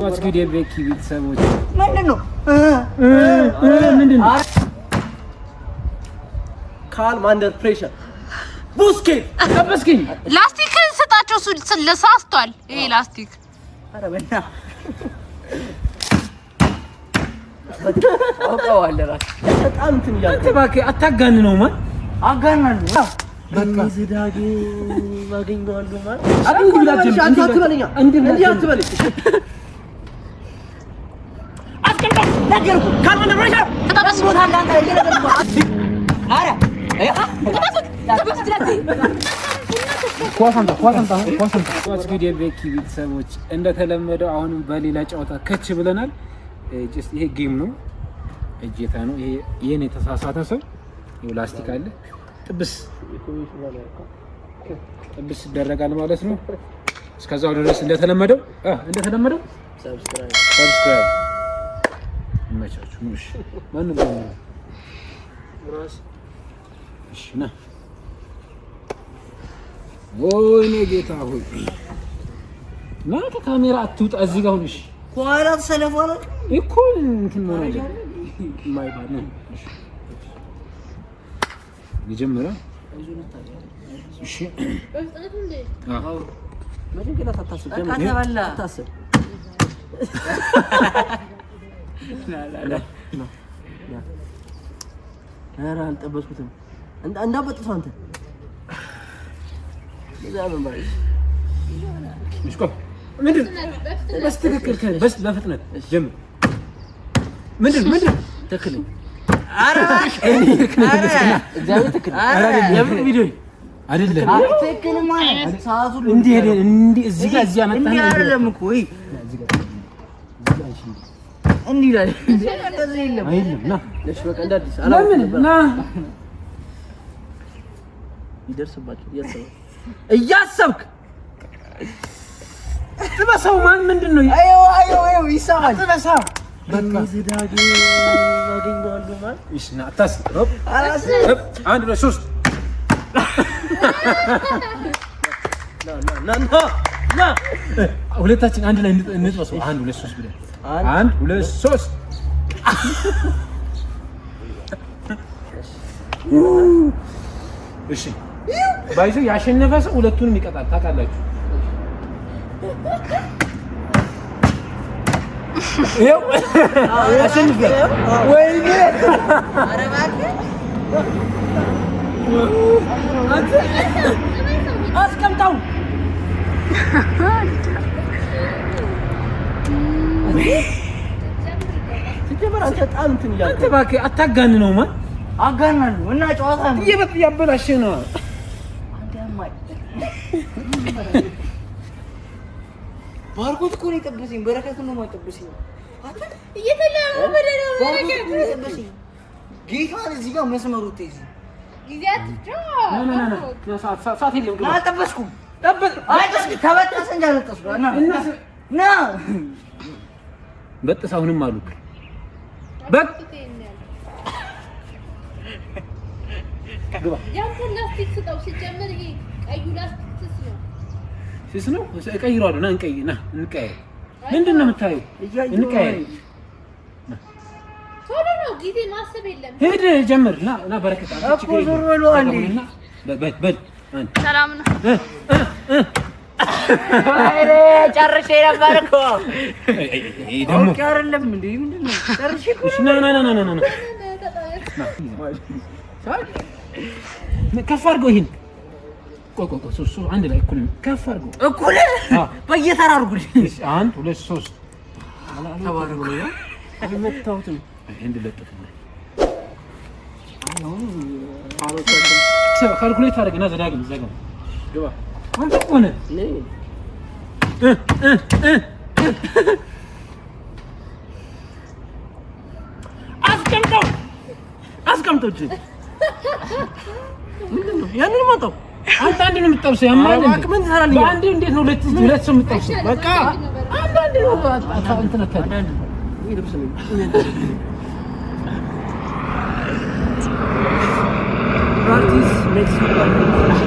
What's good ቤኪ ቤተሰቦች ምንድነው calm under pressure ቡስኬት ተበስኪኝ ላስቲክ ስጣቸው ለሳስቷል ይሄ ላስቲክ አረ በእና አውቀዋለሁ ራስ በጣም እንትን ያልኩ እባክህ አታጋን ነው ማን አጋናል በቃ ዝዳግ ማገኘዋለሁ ማለት አጥንት ብላችሁ አንተ አትበለኛ እንዴ አትበለኝ አስቀምጠው ነገርኩ calm under pressure ተጠበስ ቦታ እንዳንተ እየነገርኩ አረ What's good ቤኪ ቤተሰቦች እንደተለመደው አሁንም በሌላ ጨዋታ ከች ብለናል ጀስት ይሄ ጌም ነው እጄታ ነው ይሄ የኔ ተሳሳተ ሰው ይኸው ላስቲክ አለ ጥብስ ይደረጋል ማለት ነው እስከዛው ድረስ እንደተለመደው ሰብስክራይብ መቻቹ ማን ነው ራስ እሺ ና ወይኔ ጌታ ሆይ ና ከካሜራ አትውጣ እዚህ ጋር ሁንሽ ኳራ ተሰለፈዋል እኮ እንትን ነው አይደል ማይባል ነው ይጀምራ እሺ በፍጥነት እንዴ አዎ መጀመሪያ ታታስብ ተበላ ታታስብ ላ አረ አልጠበስኩትም እንዳበጥፈው አንተ ለዛም ባይ እስኮ ምንድን በስ ትክክል ከ በስ በፍጥነት ጀምር ምንድን ተክልኝ አረ እግዚአብሔር ተክል አረ የምን ቪዲዮ አይደለም ትክክል ማለት ሰዓቱ እንዲህ እዚህ ጋር እዚህ አመጣ እንዲህ አይደለም እኮ ወይ እንዲህ ላይ እንደዚህ የለም አይደለም ና ለሽ በቃ እንዳዲስ ለምን ና ይደርስባችሁ እያሰብክ ጥበሳው ማን ምንድነው አዮ ይሳማል ጥበሳው በቃ ዝዳግ ማገኘዋለሁ ማለት ይስና አታስ አንድ ሁለት ሶስት ና ሁለታችን አንድ ላይ እንጥበሰው አንድ ሁለት ሶስት ብለን አንድ ሁለት ሶስት እሺ ባይዞ ያሸነፈ ሰው ሁለቱንም ይቀጣል ታውቃላችሁ ይኸው አሸንፈህ ወይኔ አረ እባክህ አንተ አስቀምጠው ሲጀመር አንተ በጣም እንትን ያልኩ አንተ እባክህ አታጋን ነው ማን አጋናል እና ጨዋታ ነው ያበላሽህ ነው አንተማይ ባርኮት እኮ ነው የጠበሰኝ በረከት ነው የማይጠበሰኝ አታ እየተለማመደ ነው በረከት ጌታን እዚህ ጋር መስመሩ ተይዝ ጊዜያት ና ሰዓት የለም ግባ አልጠበስኩም አይጠስኩ ተበጠሰ እንጂ አልጠበስኩም ና በጥስ አሁንም አሉ በቃ ግባ ያንተ ላስቲክ ስጠው ሲጀምር ይሄ ቀዩ ላስቲክ ስስ ነው እቀይረዋለሁ ና እንቀያይ ምንድን ነው የምታየው እንቀያይ ቶሎ ነው ጊዜ ማሰብ የለም ሄድ ጀምር ና በረከት እኮ ዞር በሉ አንዴ በል ሰላም ነው አይሬ ጨርሼ ነበር እኮ ደሞ ኦኬ አይደለም እንዴ ምንድነው ጨርሼ እኮ ና ከፍ አድርገው ይሄን ቆይ ሶስት አንድ ላይ እኩል ከፍ አድርገው እኩል በየተራ አድርጉልኝ አንድ ሁለት ሶስት ተባረኩ ነው አልመታሁትም እንድ ለጥፍና ካልኩሌት አድርገና ዘዳግም ግባ አንተ ቆነ አስቀምጠው ምንድነው ያንን ማጣው አንተ አንድ ነው የምትጠብሰው ያማል እንዴ ምን ትሰራለህ አንዴ እንዴት ነው ሁለት ሰው የምትጠብሰው በቃ አንድ ነው እንትን አታድርግ ይልብስ ነው ፕራክቲስ ሜክስ ዩ ፐርፌክት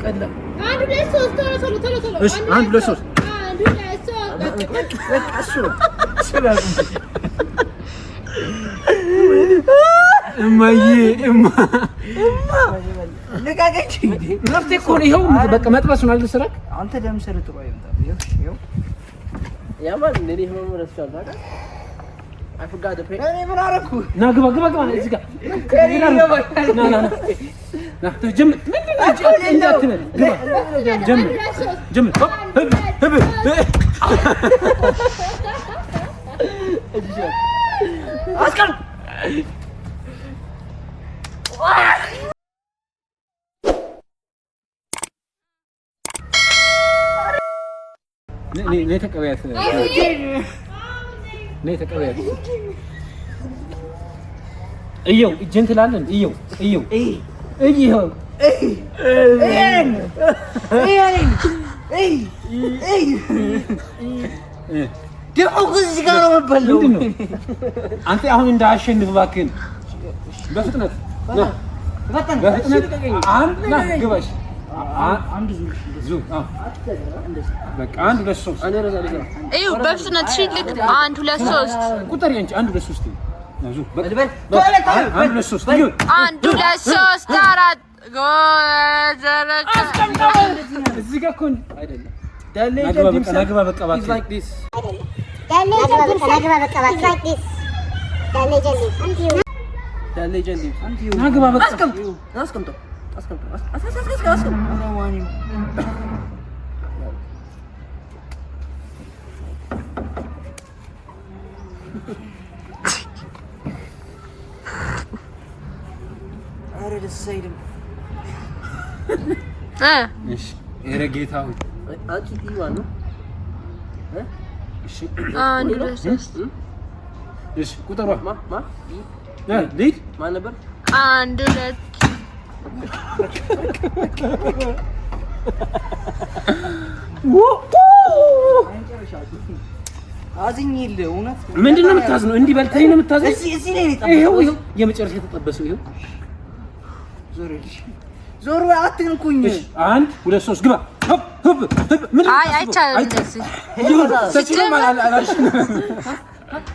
ቀላ አንድ ሁለት ሶስት ቶሎ እሺ አንድ ሁለት ሶስት አንድ ሁለት ሶስት እሱ ሰላም እማዬ ልቀቀኝ መፍትሄ እኮ ነው ይኸው በቃ መጥበሱን አልሰራክ አንተ ደም ሰርጥ ነው አይመጣም ይኸው ያማን እኔ መመረስ ይችላል I forgot the እኔ ምን አደረኩ ና ግባ እዚህ ጋር ና ጀምር እንዳትበል ግባ ጀምር ህብ አስቀር ነይ ተቀበያት እየው እጄን ትላለህ እየው ደግሞ እዚህ ጋር ነው የምበለው አንተ አሁን እንዳሸንፍ እባክህን በፍጥነት አንድ ግባሽ አንድ ዙር በቃ አንድ ሁለት ሶስት እዩ በፍጥነት ሽልክ አንድ ሁለት ሶስት ቁጥር ያንቺ አንድ ሁለት ሶስት ዙር አንድ ሁለት ሶስት አንድ ሁለት ሶስት አራት ጎዘረቀ እዚህ ጋር እኮ አይደለም ናግባ በቃ እባክህ ናግባ በቃ አስቀምጠው አረ ደስ አይልም እሺ ኧረ ጌታው አንቺ ይዋን ነው እሺ አንድ ሁለት ሶስት እሺ ቁጥሯ ማ ሊድ ማን ነበር አንድ ሁለት አዝኝል እውነት ምንድነው የምታዝነው? እንዲህ በልተኝ ነው የምታዝነው? እዚህ ላይ ነው ይሄው የመጨረሻ የተጠበሰው ይሄው። ዞር አትንኩኝ። አንድ ሁለት ሶስት ግባ። ህብ ምን አይ አይቻልም እንደዚህ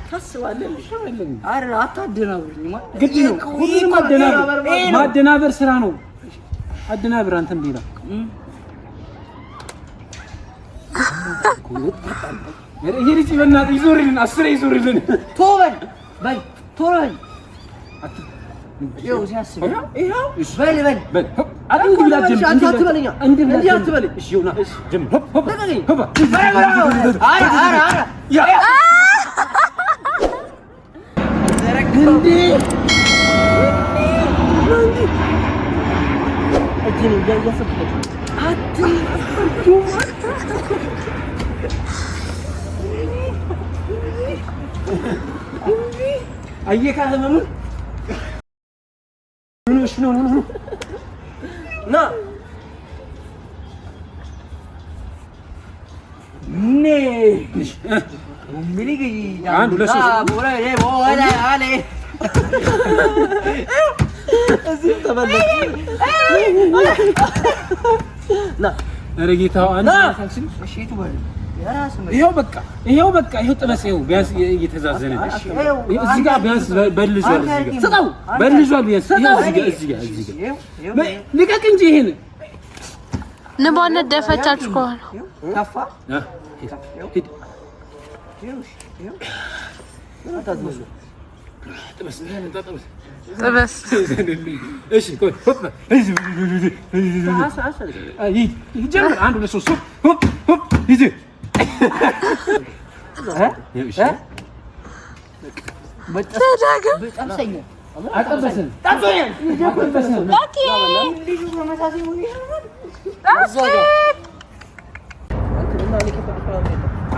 ታስባለህ? አረ አታደናብሩኝ። ግድ ነው ሁሉም ማደናበር ስራ ነው። አደናብር አንተም ቢላ ይሄ ልጅ በእናትህ ይዞርልን፣ አስሬ ይዞርልን። ቶበል በል ቶበል ይኸው ሲያስብ ይኸው በል አየካለህ ምን ና ኔ ሚሊግ አንድ ሁለት ሶስት ቦራ ቦራ አለ እዚህ ተበለጠ ና ኧረ ጌታው አንድ ታክሲ እሺ ትበል ይሄው በቃ ይሄው ጥበስ ይሄው ቢያንስ እየተዛዘነ እዚህ ጋር ቢያንስ በልዟል እዚህ ጋር በልዟል ቢያንስ እዚህ ጋር ልቀቅ እንጂ ይሄን ንቧን ደፈቻችሁ ከሆነ ከፋ ጥበስ እሺ ቆይ ሆፕ ይጀምር አንድ ሁለት ሶስት ሆፕ ይዜ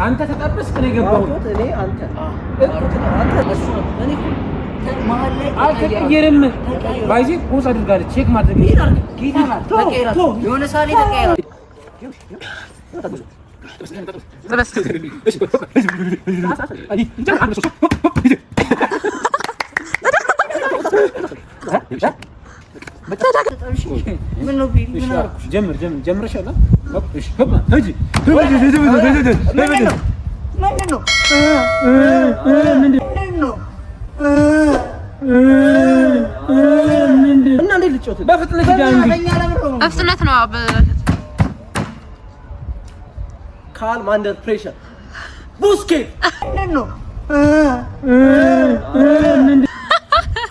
አንተ ተጠበስክ ነው የገባው። አልተቀየረም። ባይዜ ፖዝ አድርጋለች። ቼክ ማድረግ የሆነ ሳሌ ተቀየረ። ምን ነው ቢል ምን አልኩሽ? ጀምረሻል። እሺ እና እንዴት ልጮት? በፍጥነት በፍጥነት ነው። ካልም አንደር ፕሬሸር ቡስኬት ነው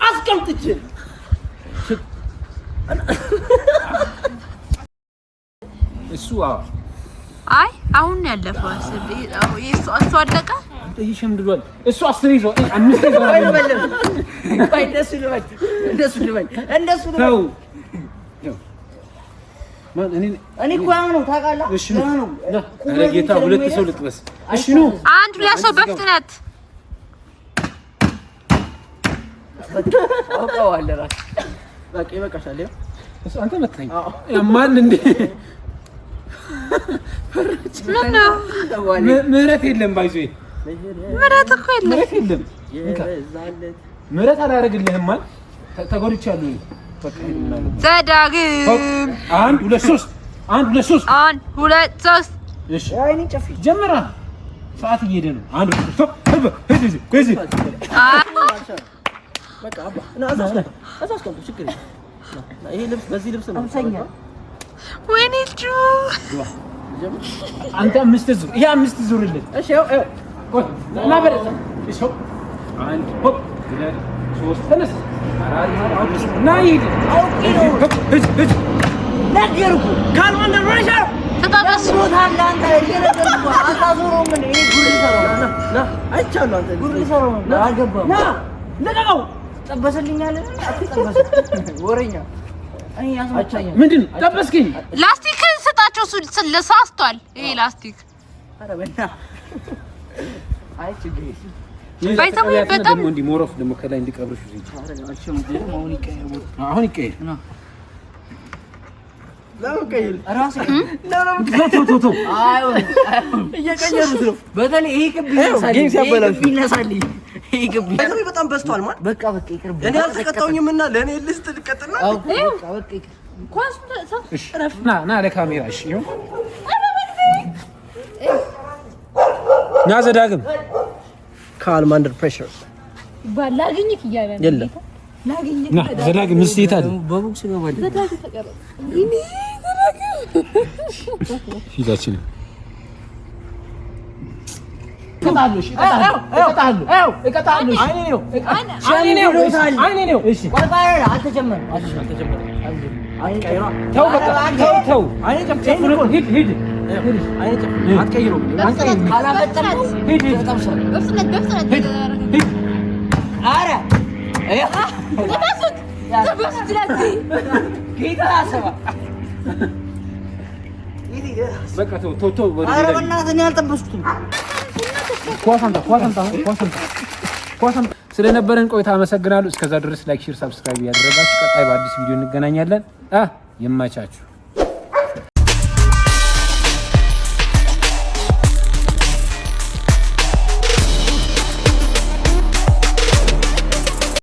አስቀምጥቼ እሱ አይ አሁን ያለፈው እሱ አለቀ። ይሄ ሸምድዷል። እሱ 10 ይዟል። 5 ይዟል። ቆይ እንደሱ ልበል ተው ማን እኔ እኮ ነው ታውቃለህ? እሺ ነው ጌታ ሁለት ሰው ልጥበስ። እሺ ነው አንድ ሁለት ሰው በፍጥነት አውቀዋለሁ ራስ በቃ ይበቃሻል። እሱ አንተ መታኝ ማን እንዴ ምህረት የለም ባይዞ ምህረት እኮ የለም። ምህረት የለም። ምህረት አላደርግልህም ማለት ተጎድቻለሁ። በቃ ዘዳግም 1 2 3 1 2 3 1 2 3 እሺ አይኔ ጨፊ ጀመራ። ሰዓት እየሄደ ነው። 1 2 3 ከዚህ በቃ አባ እና አዛስከም ችግር ይሄ ልብስ በዚህ ልብስ ነው ወይኔ ልጁ አንተ 5 ዙር ይሄ 5 ዙርልኝ። እሺ ያው ቆይ እና በረታ እሺ 1 ሆፕ 2 3 ተነስ 4 እና ይሄድ እጅ ነገርኩ ካልሆነ ረሻ ተጣጣስ ሞታል። አንተ እየረገጥኩ አታዞረው። ምን ይሄ ጉድ ይሰራው ና አይቻለሁ። አንተ ጉድ ይሰራው አልገባም። ና ለቀቀው ጠበሰልኛል። አትጠበስ ወሬኛ እኔ ያስመቻኛል። ምንድን ጠበስከኝ? ላስቲክ ስጣቸው። እሱ ለሳስቷል። ይሄ ላስቲክ ኧረ በእና አይ ችግር ባይተው በጣም እንዲ ሞሮፍ ደሞ ከላይ እንዲቀብርሽ ይችላል። አሁን ይቀየር ለምን ራስ ቶ እየቀየሩት ነው። በተለይ ይሄ ክብ ይነሳል። ይሄ ክብ በጣም በዝቷል ማለት በቃ ይቅርብ። እኔ አልተቀጣሁኝም እና ለእኔ ልስት ልቀጥና ና ለካሜራ እሺ ይሁን ና ዘዳግም ካልም አንደር ፕሬሸር ባላገኝክ እያለ ነው የለም ና ዘዳግም ምስቴት አለ በቦክስ ነው ማለት ዘዳግ ተቀረ ፊታችን እቀጣለሁ። አይኔ ነው። እሺ አልተጀመረም። ተው በቃ ተው ሂድ አትቀይረው። ካላበጠረው ሂድ በፍጥነት ኧረ ተበሱት ለዚህ ጌታ ያሰባ በቃ ተው ኧረ በእናትህ እኔ አልጠበስኩትም። ኳሳንታ ስለነበረን ቆይታ አመሰግናለሁ። እስከዛ ድረስ ላይክ፣ ሼር፣ ሰብስክራይብ ያደረጋችሁ ቀጣይ በአዲስ ቪዲዮ እንገናኛለን። ይመቻችሁ።